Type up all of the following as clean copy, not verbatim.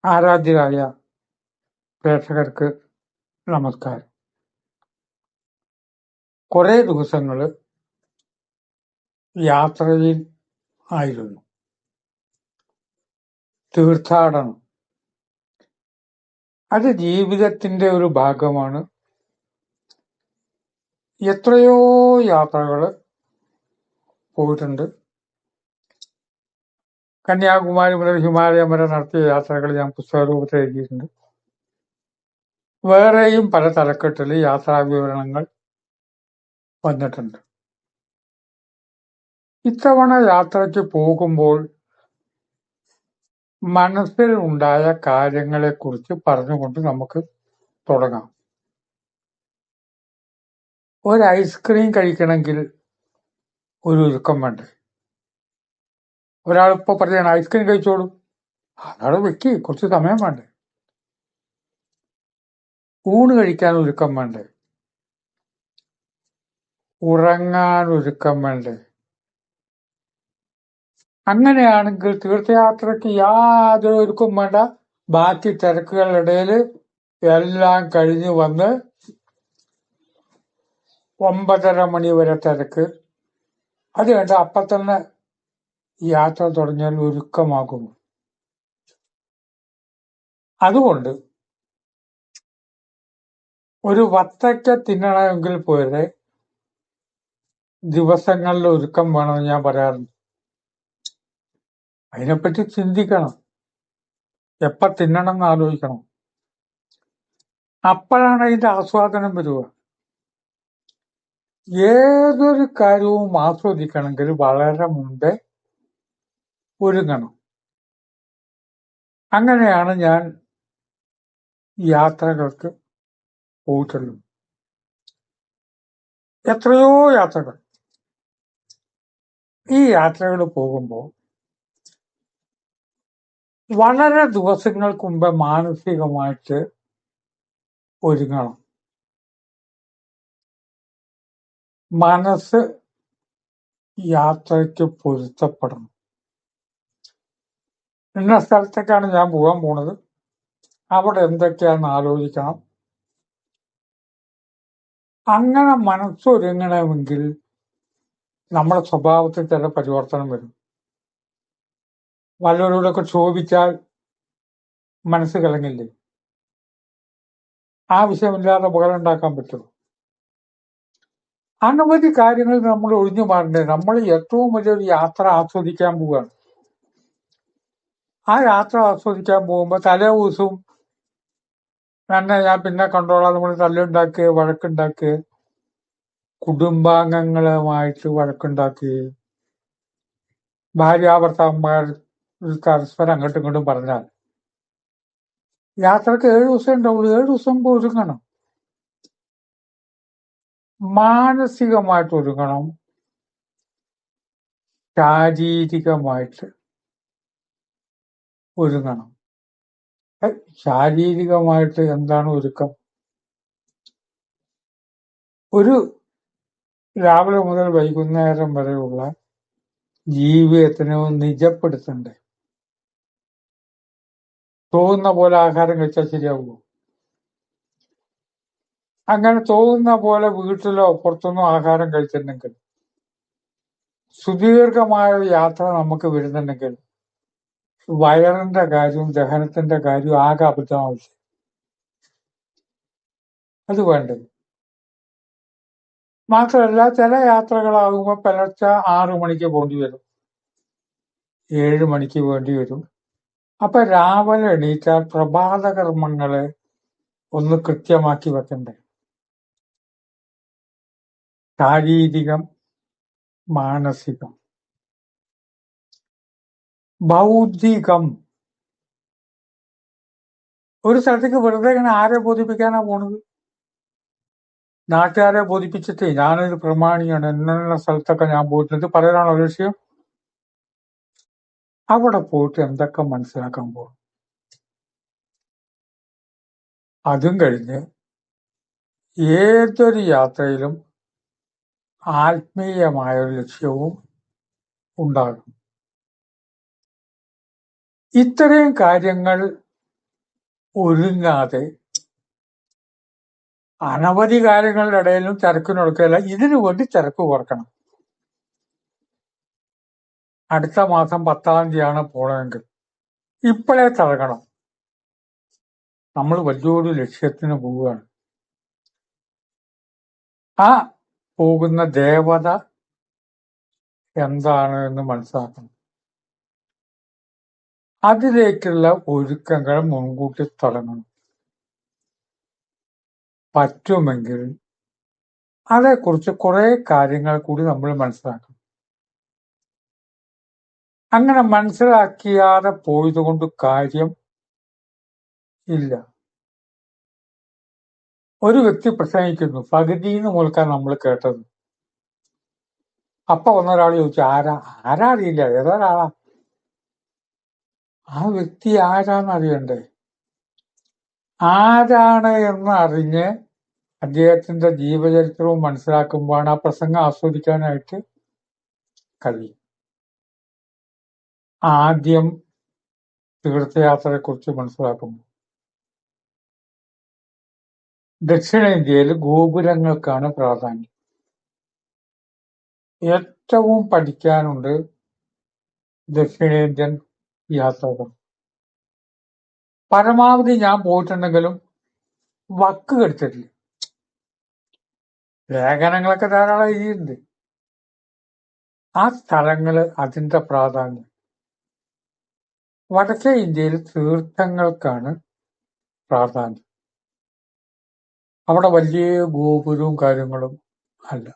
ആരാധ്യരായ പ്രേക്ഷകർക്ക് നമസ്കാരം. കുറെ ദിവസങ്ങൾ യാത്രയിൽ ആയിരുന്നു. തീർത്ഥാടനം അത് ജീവിതത്തിന്റെ ഒരു ഭാഗമാണ്. എത്രയോ യാത്രകൾ പോയിട്ടുണ്ട്. കന്യാകുമാരി മുതൽ ഹിമാലയം വരെ നടത്തിയ യാത്രകൾ ഞാൻ പുസ്തക രൂപത്തിൽ എഴുതിയിട്ടുണ്ട്. വേറെയും പല തലക്കെട്ടിൽ യാത്രാ വിവരണങ്ങൾ വന്നിട്ടുണ്ട്. ഇത്തവണ യാത്രയ്ക്ക് പോകുമ്പോൾ മനസ്സിൽ ഉണ്ടായ കാര്യങ്ങളെക്കുറിച്ച് പറഞ്ഞുകൊണ്ട് നമുക്ക് തുടങ്ങാം. ഒരു ഐസ്ക്രീം കഴിക്കണമെങ്കിൽ ഒരു ഒരുക്കം വേണ്ടേ? ഒരാളിപ്പോ പറയാണ് ഐസ്ക്രീം കഴിച്ചോളൂ, അയാൾ വെക്ക്, കുറച്ച് സമയം വേണ്ടേ? ഊണ് കഴിക്കാൻ ഒരുക്കം വേണ്ടേ? ഉറങ്ങാൻ ഒരുക്കം വേണ്ടേ? അങ്ങനെയാണെങ്കിൽ തീർത്ഥയാത്രയ്ക്ക് യാതൊരു ഒരുക്കം വേണ്ട. ബാക്കി തിരക്കുകളുടെ ഇടയിൽ എല്ലാം കഴിഞ്ഞ് വന്ന് 9:30 മണി വരെ തിരക്ക്, അത് കണ്ട് അപ്പം തന്നെ യാത്ര തുടങ്ങിയാൽ ഒരുക്കമാകും. അതുകൊണ്ട് ഒരു വത്തക്ക തിന്നണമെങ്കിൽ പോലെ ദിവസങ്ങളിൽ ഒരുക്കം വേണമെന്ന് ഞാൻ പറയാറുണ്ട്. അതിനെപ്പറ്റി ചിന്തിക്കണം, എപ്പ തിന്നണം എന്ന് ആലോചിക്കണം. അപ്പോഴാണ് അതിന്റെ ആസ്വാദനം വരിക. ഏതൊരു കാര്യവും ആസ്വദിക്കണമെങ്കിൽ വളരെ മുമ്പേ ഒരുങ്ങണം. അങ്ങനെയാണ് ഞാൻ യാത്രകൾക്ക് പോയിട്ടുള്ളത്. എത്രയോ യാത്രകൾ. ഈ യാത്രകൾ പോകുമ്പോൾ വളരെ ദിവസങ്ങൾക്ക് മുമ്പ് മാനസികമായിട്ട് ഒരുങ്ങണം. മനസ്സ് യാത്രയ്ക്ക് പൊരുത്തപ്പെടണം. ഇന്ന സ്ഥലത്തേക്കാണ് ഞാൻ പോകാൻ പോണത്, അവിടെ എന്തൊക്കെയാണെന്ന് ആലോചിക്കണം. അങ്ങനെ മനസ്സൊരുങ്ങണമെങ്കിൽ നമ്മുടെ സ്വഭാവത്തിൽ ചില പരിവർത്തനം വരും. വല്ലവരോടൊക്കെ ക്ഷോഭിച്ചാൽ മനസ്സ് കലങ്ങില്ലേ? ആവശ്യമില്ലാതെ അപകടം ഉണ്ടാക്കാൻ പറ്റുമോ? അനവധി കാര്യങ്ങൾ നമ്മൾ ഒഴിഞ്ഞു മാറണ്ടേ. നമ്മൾ ഏറ്റവും വലിയൊരു യാത്ര ആസ്വദിക്കാൻ പോവുകയാണ്. ആ യാത്ര ആസ്വദിക്കാൻ പോകുമ്പോൾ തലേ ദിവസവും തന്നെ ഞാൻ പിന്നെ കണ്ടോളാം നമ്മൾ തല്ലുണ്ടാക്കുക, വഴക്കുണ്ടാക്കുക, കുടുംബാംഗങ്ങളുമായിട്ട് വഴക്കുണ്ടാക്കുക, ഭാര്യാഭർത്താക്കന്മാർ പരസ്പരം അങ്ങോട്ടും ഇങ്ങോട്ടും പറഞ്ഞാൽ യാത്രക്ക് 7 ദിവസം ഉണ്ടാവുള്ളൂ. 7 ദിവസം മുമ്പ് ഒരുങ്ങണം. മാനസികമായിട്ട് ഒരുങ്ങണം, ശാരീരികമായിട്ട് ഒരുങ്ങണം. ശാരീരികമായിട്ട് എന്താണ് ഒരുക്കം? ഒരു രാവിലെ മുതൽ വൈകുന്നേരം വരെയുള്ള ജീവിതത്തിനെ നിജപ്പെടുത്തണ്ടേ? തോന്നുന്ന പോലെ ആഹാരം കഴിച്ചാൽ ശരിയാവുമോ? അങ്ങനെ തോന്നുന്ന പോലെ വീട്ടിലോ പുറത്തുനിന്നോ ആഹാരം കഴിച്ചിട്ടുണ്ടെങ്കിൽ, സുദീർഘമായ യാത്ര നമുക്ക് വരുന്നുണ്ടെങ്കിൽ വയറിന്റെ കാര്യവും ദഹനത്തിന്റെ കാര്യവും ആകെ അബദ്ധമാവശ്യം. അത് വേണ്ടത്. മാത്രമല്ല, ചില യാത്രകളാകുമ്പോൾ പുലർച്ചെ 6 മണിക്ക് പോകേണ്ടി വരും, 7 മണിക്ക് വേണ്ടി വരും. അപ്പൊ രാവിലെ എണീറ്റാൽ പ്രഭാത കർമ്മങ്ങളെ ഒന്ന് കൃത്യമാക്കി വെക്കണ്ടേ? ശാരീരികം, മാനസികം, ബൗദ്ധികം. ഒരു സ്ഥലത്തേക്ക് വെറുതെ ഇങ്ങനെ ആരെ ബോധിപ്പിക്കാനാ പോണത്? നാട്ടുകാരെ ബോധിപ്പിച്ചിട്ട് ഞാനൊരു പ്രമാണിയാണ്, എന്നുള്ള സ്ഥലത്തൊക്കെ ഞാൻ പോയിട്ടുണ്ട് പറയാനാണോ ലക്ഷ്യം? അവിടെ പോയിട്ട് എന്തൊക്കെ മനസ്സിലാക്കാൻ പോകും? അതും കഴിഞ്ഞ് ഏതൊരു യാത്രയിലും ആത്മീയമായ ഒരു ലക്ഷ്യവും ഉണ്ടാകും. ഇത്രയും കാര്യങ്ങൾ ഒരുങ്ങാതെ അനവധി കാര്യങ്ങളുടെ ഇടയിലും തിരക്കിനൊടുക്കല്ല, ഇതിനു വേണ്ടി തിരക്ക് കുറക്കണം. അടുത്ത മാസം 10-ാം തീയതിയാണ് പോണമെങ്കിൽ ഇപ്പോഴേ തിളങ്ങണം. നമ്മൾ വലിയൊരു ലക്ഷ്യത്തിന് പോവുകയാണ്. ആ പോകുന്ന ദേവത എന്താണ് എന്ന് മനസ്സിലാക്കണം. അതിലേക്കുള്ള ഒരുക്കങ്ങൾ മുൻകൂട്ടി തുടങ്ങണം. പറ്റുമെങ്കിൽ അതേക്കുറിച്ച് കുറെ കാര്യങ്ങൾ കൂടി നമ്മൾ മനസ്സിലാക്കണം. അങ്ങനെ മനസ്സിലാക്കിയാതെ പോയതുകൊണ്ട് കാര്യം ഇല്ല. ഒരു വ്യക്തി പ്രസംഗിക്കുന്നു, പകുതിന്ന് മുതൽക്കാൻ നമ്മൾ കേട്ടത്. അപ്പൊ ഒന്നൊരാൾ ചോദിച്ചു, ആരാ അറിയില്ല, ഏതൊരാളാ? ആ വ്യക്തി ആരാന്ന് അറിയണ്ടേ? ആരാണ് എന്ന് അറിഞ്ഞ് അദ്ദേഹത്തിന്റെ ജീവചരിത്രവും മനസ്സിലാക്കുമ്പോഴാണ് ആ പ്രസംഗം ആസ്വദിക്കാനായിട്ട് കഴിയും. ആദ്യം തീർത്ഥയാത്രയെക്കുറിച്ച് മനസ്സിലാക്കുമ്പോൾ ദക്ഷിണേന്ത്യയിൽ ഗോപുരങ്ങൾക്കാണ് പ്രാധാന്യം. ഏറ്റവും പഠിക്കാനുണ്ട് ദക്ഷിണേന്ത്യൻ യാത്രകൾ. പരമാവധി ഞാൻ പോയിട്ടുണ്ടെങ്കിലും വക്ക് കെടുത്തിട്ടില്ല. ലേഖനങ്ങളൊക്കെ ധാരാളം എഴുതിയിട്ടുണ്ട്. ആ സ്ഥലങ്ങള്, അതിന്റെ പ്രാധാന്യം. വടക്കേ ഇന്ത്യയിൽ തീർത്ഥങ്ങൾക്കാണ് പ്രാധാന്യം. അവിടെ വലിയ ഗോപുരവും കാര്യങ്ങളും അല്ല.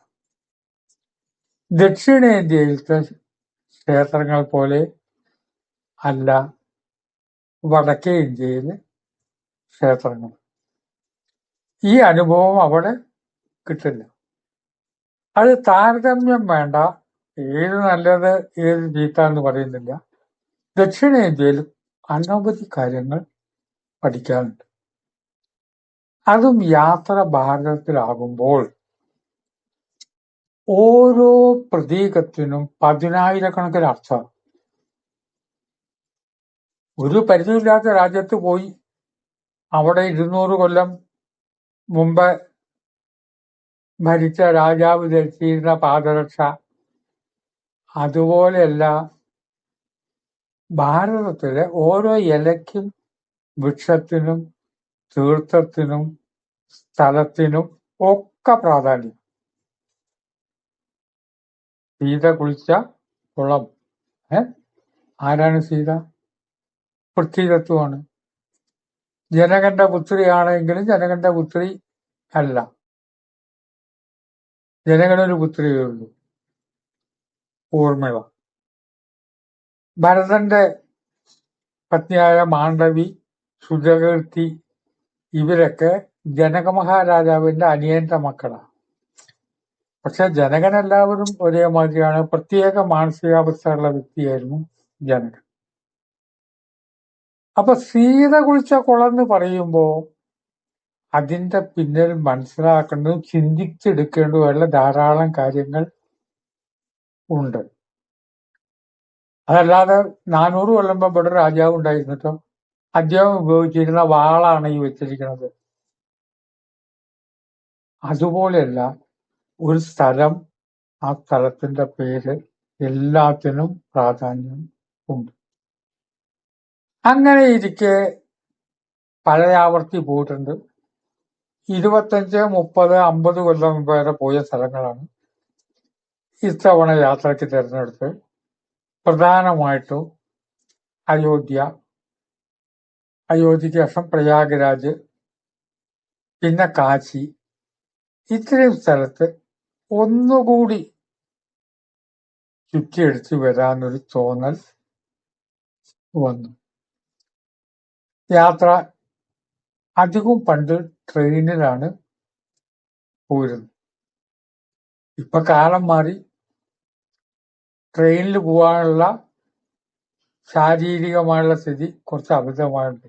ദക്ഷിണേന്ത്യയിലത്തെ ക്ഷേത്രങ്ങൾ പോലെ അല്ല വടക്കേ ഇന്ത്യയിലെ ക്ഷേത്രങ്ങൾ. ഈ അനുഭവം അവിടെ കിട്ടില്ല. അത് താരതമ്യം വേണ്ട, ഏത് നല്ലത് ഏത് ചീത്ത എന്ന് പറയുന്നില്ല. ദക്ഷിണേന്ത്യയിൽ അനവധി കാര്യങ്ങൾ പഠിക്കാനുണ്ട്. അതും യാത്ര ഭാരതത്തിലാകുമ്പോൾ ഓരോ പ്രതീകത്തിനും 10,000-കണക്കിന് അർത്ഥം. ഒരു പരിചയമില്ലാത്ത രാജ്യത്ത് പോയി അവിടെ 200 കൊല്ലം മുമ്പ് ഭരിച്ച രാജാവ് ധരിച്ചിരുന്ന പാദരക്ഷ അതുപോലെയല്ല ഭാരതത്തിലെ ഓരോ ഇലയ്ക്കും വൃക്ഷത്തിനും തീർത്ഥത്തിനും സ്ഥലത്തിനും ഒക്കെ പ്രാധാന്യം. സീത കുളിച്ച കുളം, ആരാണ് സീത? പൃഥ്വിതത്വമാണ്. ജനകന്റെ പുത്രിയാണെങ്കിലും ജനകന്റെ പുത്രി അല്ല. ജനകനൊരു പുത്രിയേ ഉള്ളൂ, ഊർമിള. ഭരതന്റെ പത്നിയായ മാണ്ഡവി, സുജകീർത്തി ഇവരൊക്കെ ജനക മഹാരാജാവിന്റെ അനിയന്റെ മക്കളാണ്. പക്ഷെ ജനകനെല്ലാവരും ഒരേമാതിരിയാണ്. പ്രത്യേക മാനസികാവസ്ഥയുള്ള വ്യക്തിയായിരുന്നു ജനകൻ. അപ്പൊ സീത കുളിച്ച കുളം എന്ന് പറയുമ്പോ അതിന്റെ പിന്നിൽ മനസ്സിലാക്കേണ്ടതും ചിന്തിച്ചെടുക്കേണ്ടതുമുള്ള ധാരാളം കാര്യങ്ങൾ ഉണ്ട്. അതല്ലാതെ 400 കൊല്ലം മുമ്പ് ഇവിടെ രാജാവ് ഉണ്ടായിരുന്നിട്ടോ അദ്ദേഹം ഉപയോഗിച്ചിരുന്ന വാളാണ് ഈ വെച്ചിരിക്കുന്നത്. അതുപോലെയല്ല ഒരു സ്ഥലം, ആ സ്ഥലത്തിന്റെ പേര്, എല്ലാത്തിനും പ്രാധാന്യം ഉണ്ട്. അങ്ങനെ ഇരിക്കെ പലയാവർത്തി പോയിട്ടുണ്ട്. 25, 30, 50 കൊല്ലം മുമ്പ് വരെ പോയ സ്ഥലങ്ങളാണ് ഇത്തവണ യാത്രയ്ക്ക് തിരഞ്ഞെടുത്ത്. പ്രധാനമായിട്ടും അയോധ്യയ്ക്ക് ശേഷം പ്രയാഗ്രാജ്, പിന്നെ കാശി, ഇത്രയും സ്ഥലത്ത് ഒന്നുകൂടി ചുറ്റിയടിച്ച് വരാനൊരു തോന്നൽ വന്നു. യാത്ര അധികം പണ്ട് ട്രെയിനിലാണ് പോയിരുന്നത്. ഇപ്പൊ കാലം മാറി. ട്രെയിനിൽ പോകാനുള്ള ശാരീരികമായുള്ള സ്ഥിതി കുറച്ച് അമിതമായുണ്ട്.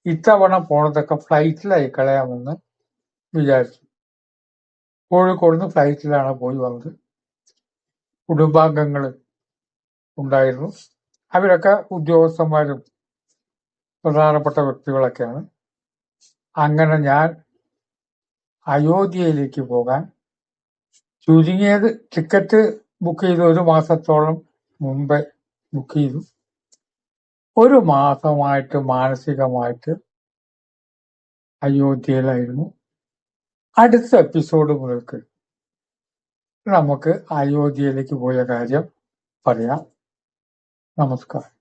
ഇത്തവണ പോണതൊക്കെ ഫ്ലൈറ്റിലായി കളയാമെന്ന് വിചാരിച്ചു. കോഴിക്കോട് നിന്ന് ഫ്ലൈറ്റിലാണ് പോയി വന്നത്. കുടുംബാംഗങ്ങൾ ഉണ്ടായിരുന്നു. അവരൊക്കെ ഉദ്യോഗസ്ഥന്മാരും പ്രധാനപ്പെട്ട വ്യക്തികളൊക്കെയാണ്. അങ്ങനെ ഞാൻ അയോധ്യയിലേക്ക് പോകാൻ ചുരുങ്ങിയത് ടിക്കറ്റ് ബുക്ക് ചെയ്ത് 1 മാസത്തോളം മുമ്പേ ബുക്ക് ചെയ്തു. 1 മാസമായിട്ട് മാനസികമായിട്ട് അയോധ്യയിലായിരുന്നു. അടുത്ത എപ്പിസോഡ് മുതൽക്ക് നമുക്ക് അയോധ്യയിലേക്ക് പോയ കാര്യം പറയാം. നമസ്കാരം.